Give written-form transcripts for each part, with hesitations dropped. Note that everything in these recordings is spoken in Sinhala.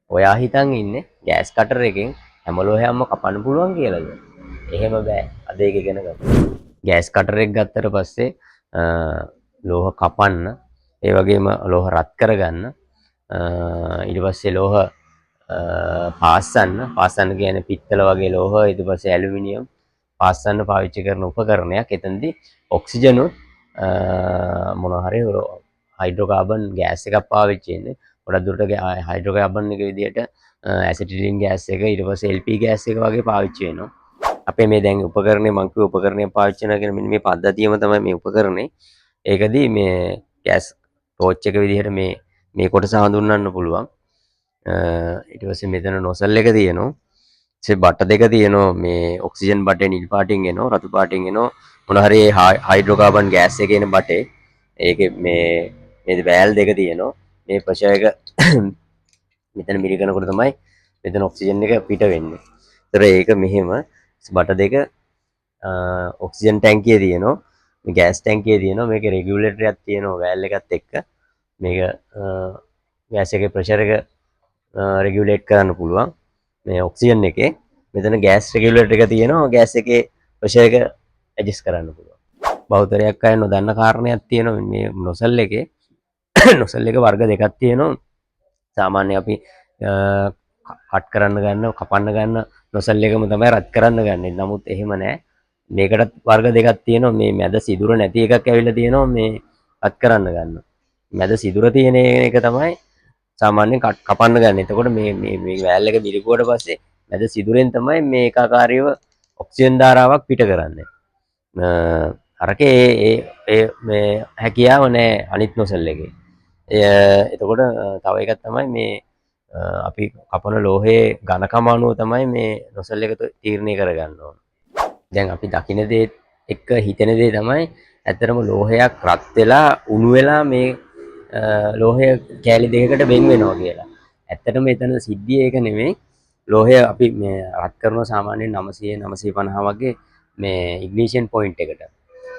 ඔයා හිතන් ඉන්නේ ගෑස් කටර් එකෙන් හැම ලෝහයක්ම කපන්න පුළුවන් කියලාද? එහෙම බෑ. අද ඒක ඉගෙන ගමු. ගෑස් කටර් එක ගත්තට පස්සේ ලෝහ කපන්න, ඒ වගේම ලෝහ රත් කරගන්න, ඊට පස්සේ ලෝහ පාස්සන්න කියන්නේ පිත්තල වගේ ලෝහ, ඊට පස්සේ ඇලුමිනියම් පාස්සන්න පාවිච්චි කරන උපකරණයක්. එතනදී ඔක්සිජනුත් මොනවා හරි හයිඩ්‍රෝකාබන් ගෑස් එකක් පාවිච්චි වෙන්නේ. ගොඩක් දුරට හයිඩ්‍රෝකාබන් එක විදිහට ඇසිටිලින් ගෑස් එක, ඊට පස්සේ LP ගෑස් එක වගේ පාවිච්චි වෙනවා. අපේ මේ දැන් උපකරණේ මං කිව්ව උපකරණය පාවිච්චි කරනවා කියන මෙන්න මේ පද්ධතියම තමයි මේ උපකරණේ. ඒකදී මේ ගෑස් ටෝච් එක විදිහට මේ කොටස හඳුන්වන්න පුළුවන්. ඊට පස්සේ මෙතන නොසල් එක තියෙනවා. බට දෙක තියෙනවා. මේ ඔක්සිජන් බටේ නිල් පාටින් එනවා, රතු පාටින් එනවා. මොන හරි හයිඩ්‍රෝකාබන් ගෑස් එකේ එන බටේ. ඒකේ මේ වෑල් දෙක තියෙනවා. මේ ප්‍රෙෂර් එක මෙතන මිරිකනකොට තමයි මෙතන ඔක්සිජන් එක පිට වෙන්නේ. ඒතර ඒක මෙහෙම බට දෙක ඔක්සිජන් ටැංකිය තියෙනවා. මේ ගෑස් ටැංකිය තියෙනවා. මේකේ රෙගියුලේටරයක් තියෙනවා වෑල් එකත් එක්ක. මේක ගෑස් එකේ ප්‍රෙෂර් එක රෙගියුලේට් කරන්න පුළුවන්. මේ ඔක්සිජන් එකේ මෙතන ගෑස් රෙගියුලේටර් එක තියෙනවා. ගෑස් එකේ ප්‍රෙෂර් එක ඇඩ්ජස්ට් කරන්න පුළුවන්. බහුතරයක් අය නොදන්න කාරණයක් තියෙනවා මේ නොසල් එකේ. නොසල් එක වර්ග දෙකක් තියෙනවා. සාමාන්‍ය අපි කට් කරන්න ගන්න, කපන්න ගන්න නොසල් එකම තමයි රත් කරන්න ගන්න. නමුත් එහෙම නෑ. මේකටත් වර්ග දෙකක් තියෙනවා. මේ මැද සිදුර නැති එකක් ඇවිල්ලා තියෙනවා මේ රත් කරන්න ගන්න. මැද සිදුර තියෙන එක තමයි සාමාන්‍යයෙන් කපන්න ගන්න. එතකොට මේ වෑල් එක මිරිකුවට පස්සේ මැද සිදුරෙන් තමයි මේ ඒකාකාරීව ඔක්සිජන් ධාරාවක් පිට කරන්නේ. අරකේ මේ හැකියාව නෑ අනිත් නොසල් එකේ. එතකොට තව එකක් තමයි මේ අපි කපන ලෝහයේ ඝනකම අනුව තමයි මේ නොසල් එක තීරණය කරගන්න ඕන. දැන් අපි දකින දේ එක්ක හිතෙන දේ තමයි ඇත්තටම ලෝහයක් රත් වෙලා උණු වෙලා මේ ලෝහය කෑලි දෙකකට වෙන් වෙනවා කියලා. ඇත්තටම එතන සිද්ධිය ඒක නෙමෙයි. ලෝහය අපි මේ රත් කරනවා සාමාන්‍යයෙන් 900 950 වගේ මේ ඉග්නිෂන් පොයින්ට් එකට.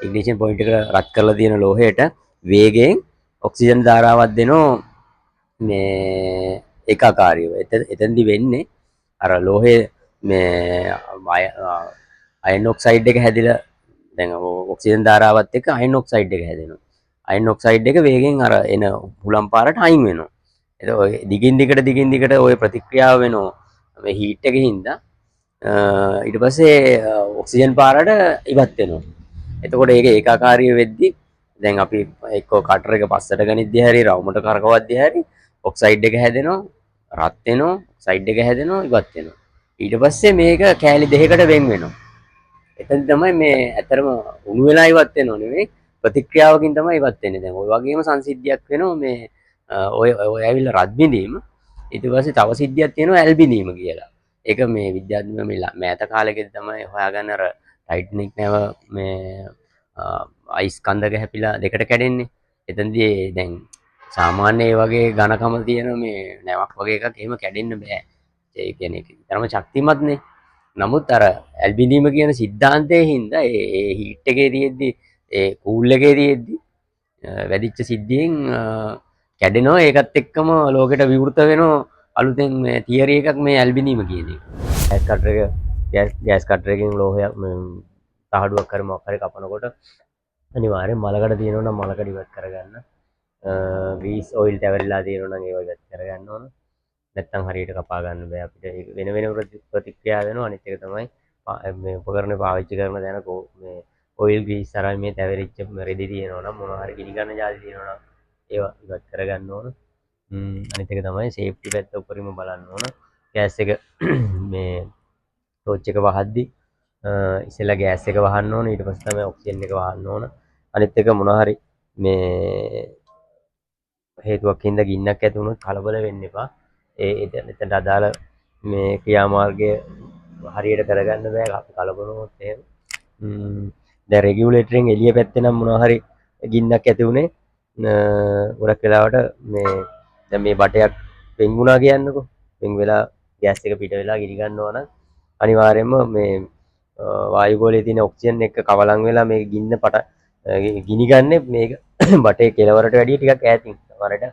ඉග්නිෂන් පොයින්ට් එක රත් කරලා තියෙන ලෝහයට වේගයෙන් ඔක්සිජන් ධාරාවක් දෙනවා මේ ඒකාකාරීව. එතෙන්දි වෙන්නේ අර ලෝහයේ මේ අයන් ඔක්සයිඩ් එක හැදිලා දැන් ඔක්සිජන් ධාරාවත් එක්ක අයන් ඔක්සයිඩ් එක හැදෙනවා. අයන් ඔක්සයිඩ් එක වේගෙන් අර එන හුලම් පාරට අයින් වෙනවා. එතකොට දිගින් දිගට ওই ප්‍රතික්‍රියාව වෙනවා මේ හීට් එකකින් හින්දා. ඊට පස්සේ ඔක්සිජන් පාරට ඉවත් වෙනවා. එතකොට ඒක ඒකාකාරීව වෙද්දි දැන් අපි එක්ක කටර් එක පස්සට ගනිද්දී හැරි රවුමට කරකවද්දී හැරි ඔක්සයිඩ් එක හැදෙනවා, රත් වෙනවා, ඔක්සයිඩ් එක හැදෙනවා, ඉවත් වෙනවා. ඊට පස්සේ මේක කෑලි දෙකකට වෙන් වෙනවා. එතන තමයි මේ ඇතරම උණු වෙලා ඉවත් වෙනව නෙවෙයි ප්‍රතික්‍රියාවකින් තමයි ඉවත් වෙන්නේ. දැන් ওই වගේම සංසිද්ධියක් වෙනවා මේ ඔය ඇවිල්ලා රත් බිඳීම. ඊට පස්සේ තව සිද්ධියක් තියෙනවා ඇල් බිඳීම කියලා. ඒක මේ විද්‍යාත්මක මේ මෑත කාලෙකදී තමයි හොයාගන්න අර ටයිටනික් නැව මේ අයිස් කන්දක හැපිලා දෙකට කැඩෙන්නේ. එතනදී දැන් සාමාන්‍ය ඒ වගේ ඝනකම තියෙන මේ නැවක් වගේ එකක් එහෙම කැඩෙන්න බෑ. ඒ කියන්නේ තරම ශක්තිමත්නේ. නමුත් අර ඇල්බිනීම කියන සිද්ධාන්තයේ හින්දා ඒ හීට් එකේ තියෙද්දි ඒ කූල් එකේ තියෙද්දි වැඩිච්ච සිද්ධියෙන් කැඩෙනවා. ඒකත් එක්කම ලෝකෙට විවෘත වෙනවා අලුතෙන් මේ තියරි එකක් මේ ඇල්බිනීම කියන එක. ගෑස් කටර් එකකින් ලෝහයක් තහඩුවක් හරි මොකක් හරි කපනකොට අනිවාර්යෙන් මලකඩ තියෙනවා නම් මලකඩ ඉවත් කරගන්න. ග්‍රීස් ඔයිල් තැවරිලා තියෙනවා නම් ඒව ඉවත් කරගන්න ඕන. නැත්තම් හරියට කපා ගන්න බෑ අපිට. ඒක වෙන වෙන ප්‍රතික්‍රියා වෙනවා. අනිත් එක තමයි මේ උපකරණ පාවිච්චි කරන තැන මේ ඔයිල් ග්‍රීස් තරම් මේ තැවරිච්ච රෙදි තියෙනවා නම් මොනවා හරි ගිනි ගන්න જાති තියෙනවා නම් ඒවා ඉවත් කරගන්න ඕන. අනිත් එක තමයි සේෆ්ටි පැත්ත උඩරිම බලන්න ඕන. ගෑස් එක මේ ටෝච් එක වහද්දි ඉස්සෙල්ලා ගෑස් එක වහන්න ඕන. ඊට පස්සේ තමයි ඔක්සිජන් එක වහන්න ඕන. අනිත් එක මොනවා හරි මේ හේතුවක් හින්දා ගින්නක් ඇති වුණොත් කලබල වෙන්න එපා. එතනට අදාළ මේ ක්‍රියාමාර්ගය හරියට කරගන්න බෑ අපි කලබල වුණොත් එහෙම. දැන් රෙගියුලේටරෙන් එළිය පැත්තේ නම් මොනවා හරි ගින්නක් ඇති වුණේ ගොඩක් වෙලාවට මේ දැන් මේ බටයක් වෙන් වුණා කියන්නකෝ. වෙන් වෙලා ගෑස් එක පිට වෙලා ගිනි ගන්නවා නම් අනිවාර්යයෙන්ම මේ වායුගෝලයේ තියෙන ඔක්සිජන් එක කවලම් වෙලා මේ ගින්න ගිනි ගන්නේ මේක බටේ කෙලවරට වැඩිය ටිකක් ඈතින්. සමහරට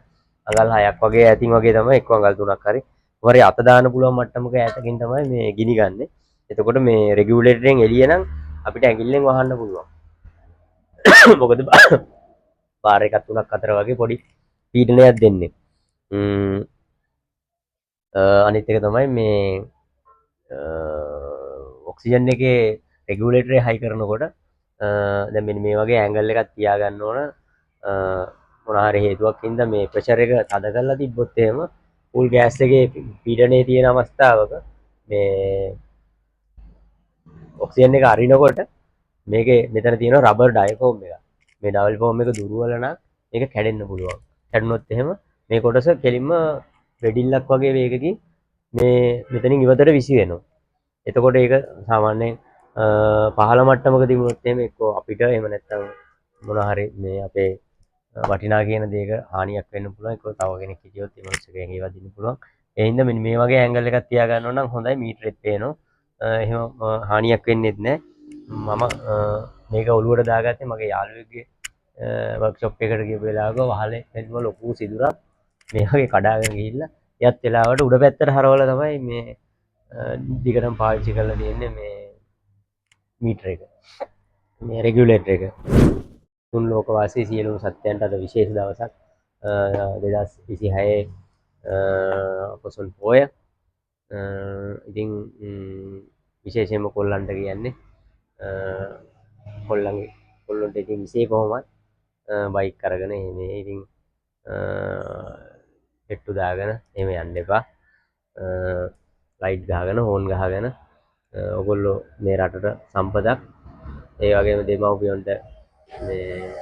අඟල් 6ක් වගේ ඈතින් වගේ තමයි එක්ක අඟල් 3ක් හරි වරේ අත දාන්න පුළුවන් මට්ටමක ඈතකින් තමයි මේ ගිනි ගන්නෙ. එතකොට මේ රෙගියුලේටරෙන් එළිය නම් අපිට ඇඟිල්ලෙන් වහන්න පුළුවන්. මොකද පාර එකක් තුනක් අතර වගේ පොඩි පීඩනයක් දෙන්නේ. අනිත් එක තමයි මේ ඔක්සිජන් එකේ රෙගියුලේටරේ හයි කරනකොට දැන් මෙන්න මේ වගේ ඇන්ගල් එකක් තියාගන්න ඕන. මොන හරි හේතුවක් හින්දා මේ ප්‍රෙෂර් එක තද කරලා තිබ්බොත් එහෙම ෆුල් ගෑස් එකේ පීඩනය තියෙන අවස්ථාවක මේ ඔක්සිජන් එක අරිනකොට මේකේ මෙතන තියෙන රබර් ඩයෆෝම් එක. මේ ඩයෆෝම් එක දුර්වල නම් මේක කැඩෙන්න පුළුවන්. කැඩුනොත් එහෙම මේ කොටස කෙලින්ම වෙඩිල්ලක් වගේ වේගකින් මේ මෙතනින් ඉවතට විසි වෙනවා. එතකොට ඒක සාමාන්‍යයෙන් පහළ මට්ටමක තිබුණොත් එහෙම එක්කෝ අපිට එහෙම නැත්නම් මොන හරි මේ අපේ වටිනා කියන දේක හානියක් වෙන්න පුළුවන්. එක්කෝ තව කෙනෙක් හිටියොත් ඒ මනුස්සකෙන් ඒවා දින්න පුළුවන්. ඒ හින්දා මෙන්න මේ වගේ ඇන්ගල් එකක් තියා ගන්නවා නම් හොඳයි. මීටරෙත් පේනවා. එහෙම හානියක් වෙන්නෙත් නැහැ. මම මේක ඔලුවට දාගත්තේ මගේ යාළුවෙක්ගේ වර්ක්ෂොප් එකට ගිය වෙලාවක වහලේ එන්නුව ලොකු සිදුරක් මේ වගේ කඩාගෙන ගිහිල්ලා යත් වෙලාවට උඩ පැත්තට හරවලා තමයි මේ දිගටම පාවිච්චි කරලා තියෙන්නේ මේ මීටර එක. මේ රෙගියුලේටර් එක. තුන් ලෝකවාසී සියලුම සත්ත්වයන්ට අද විශේෂ දවසක්. 2026 පොසොන් පෝය. ඉතින් විශේෂයෙන්ම කොල්ලන්ට කියන්නේ කොල්ලොන්ට ඉතින් විශේෂ කොහොමත් බයික් අරගෙන මේ ඉතින් පෙට්ටු දාගෙන එහෙම යන්න එපා. ලයිට් ගහගෙන හෝන් ගහගෙන ඔයගොල්ලෝ මේ රටට සම්පතක්. ඒ වගේම දෙමව්පියන්ට මේ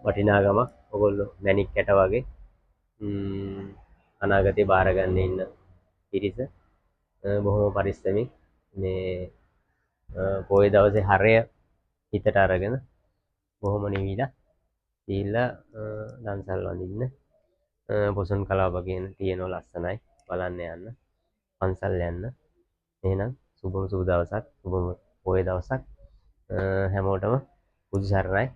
වටිනාකමක් ඔයගොල්ලෝ මැණික් කැට වගේ අනාගතේ බාර ගන්න ඉන්න පිරිස බොහොම පරිස්සමින් මේ පොය දවසේ හරය හිතට අරගෙන බොහොම නිවිලා ගිහිල්ලා දන්සල් වඳින්න. පොසොන් කලාප කියන තියෙනවා ලස්සනයි බලන්න යන්න. පන්සල් යන්න. එහෙනම් සුබම සුබ දවසක්. සුබම පොය දවසක්. හැමෝටම බුදු සරණයි.